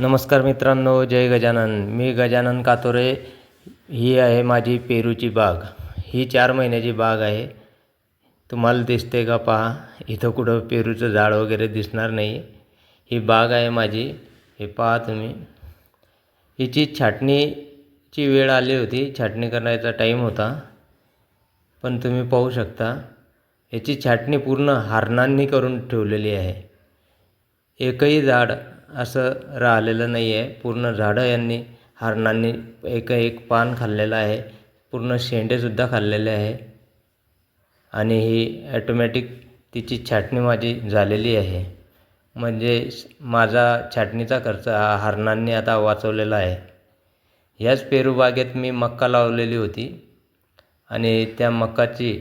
नमस्कार मित्रांनो, जय गजानन. मी गजानन कातोरे. ही आहे माझी पेरूची बाग. ही 4 महिन्याची बाग आहे. तुम्हाला दिसते का पहा. इथं कुठं पेरूचं झाड वगैरे दिसणार नाही. ही बाग आहे माझी. हे पहा तुम्ही. हिची छाटणीची वेळ आली होती. छाटणी करायचा टाईम होता. पण तुम्ही पाहू शकता याची छाटणी पूर्ण हारणांनी करून ठेवलेली आहे. एकही झाड असं राहिलेलं नाही आहे. पूर्ण झाडं यांनी हरणांनी एक पान खाल्लेलं आहे. पूर्ण शेंडेसुद्धा खाल्लेले आहे. आणि ही ॲटोमॅटिक तिची छाटणी माझी झालेली आहे. म्हणजे माझा छाटणीचा खर्च हा हरणांनी आता वाचवलेला आहे. ह्याच पेरू बागेत मी मक्का लावलेली होती आणि त्या मक्काची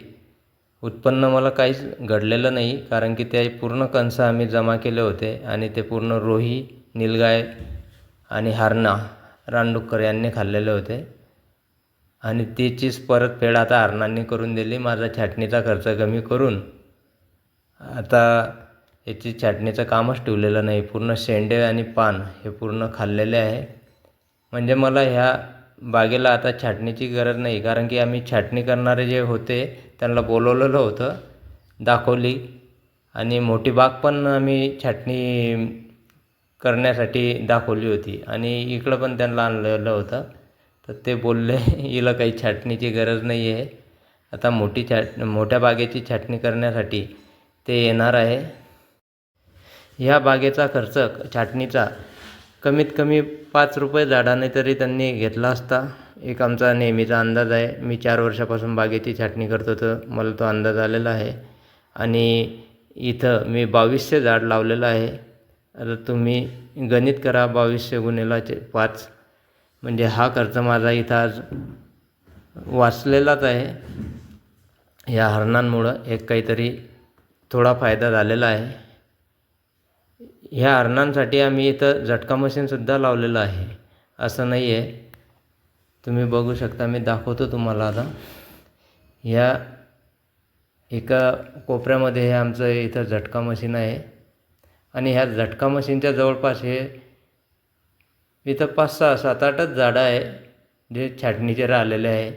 उत्पन्न मला काहीच घडलेलं नाही, कारण की ते पूर्ण कणसं आम्ही जमा केले होते आणि ते पूर्ण रोही, नीलगाय आणि हरणा, रानडुक्कर यांनी खाल्लेले होते. आणि त्याचीच परतफेड आता हरणांनी करून दिली. माझा छाटणीचा खर्च कमी करून आता याची छाटणीचं कामच ठेवलेलं नाही. पूर्ण शेंडे आणि पान हे पूर्ण खाल्लेले आहे. म्हणजे मला ह्या बागेला आता छाटणीची गरज नाही, कारण की आम्ही छाटणी करणारे जे होते त्यांना बोलवलेलं होतं, दाखवली. आणि मोठी बाग पण आम्ही छाटणी करण्यासाठी दाखवली होती आणि इकडं पण त्यांना आणलेलं होतं. तर ते बोलले हिला काही छाटणीची गरज नाही आहे. आता मोठ्या बागेची छाटणी करण्यासाठी ते येणार आहे. ह्या बागेचा खर्च छाटणीचा कमीत कमी 5 रुपये झाडाने तरी त्यांनी घेतला असता. एक आमचा नेहमीचा अंदाज आहे. मी 4 वर्षापासून बागेची छाटणी करतो, तर मला तो अंदाज आलेला आहे. आणि इथं मी 2200 झाड लावलेलं आहे. आता तुम्ही गणित करा, 2200 गुणिले 5, म्हणजे हा खर्च माझा इथं आज वाचलेलाच आहे. या हरणांमुळं एक काहीतरी थोडा फायदा झालेला आहे. ह्या हरणांसाठी आम्ही इथं झटका मशीनसुद्धा लावलेलं आहे. असं नाही आहे. तुम्ही बघू शकता. मी दाखवतो तुम्हाला आता. ह्या एका कोपऱ्यामध्ये हे आमचं इथं झटका मशीन आहे. आणि ह्या झटका मशीनच्या जवळपास हे इथं 5, 6, 7, 8च झाडं आहे जे छाटणीचे राहिलेले आहे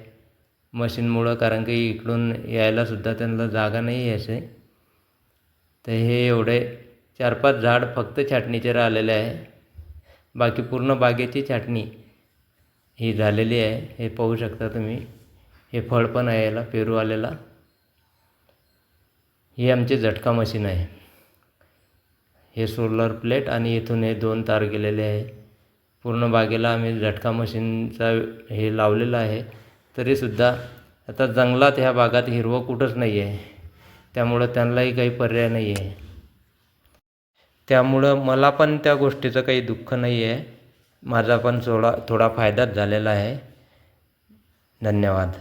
मशीनमुळं, कारण की इकडून यायलासुद्धा त्यांना जागा नाही आहे असे. तर हे एवढे 4-5 झाड फक्त छाटणीचे राहिलेले आहे. बाकी पूर्ण बागेची छाटणी ही झालेली आहे. हे पाहू शकता तुम्ही. हे फळ पण आहे याला, पेरू आलेला. ही आमची झटका मशीन आहे. हे सोलर प्लेट आणि इथून हे 2 तार गेलेले आहे. पूर्ण बागेला आम्ही झटका मशीनचा हे लावलेलं आहे. तरीसुद्धा आता जंगलात ह्या भागात हिरवं कुठंच नाही आहे. त्यामुळं त्यांनाही काही पर्याय नाही आहे. त्यामुळं मला पण त्या गोष्टीचं काही दुःख नाही आहे. माझा पण थोडा फायदाच झालेला आहे. धन्यवाद.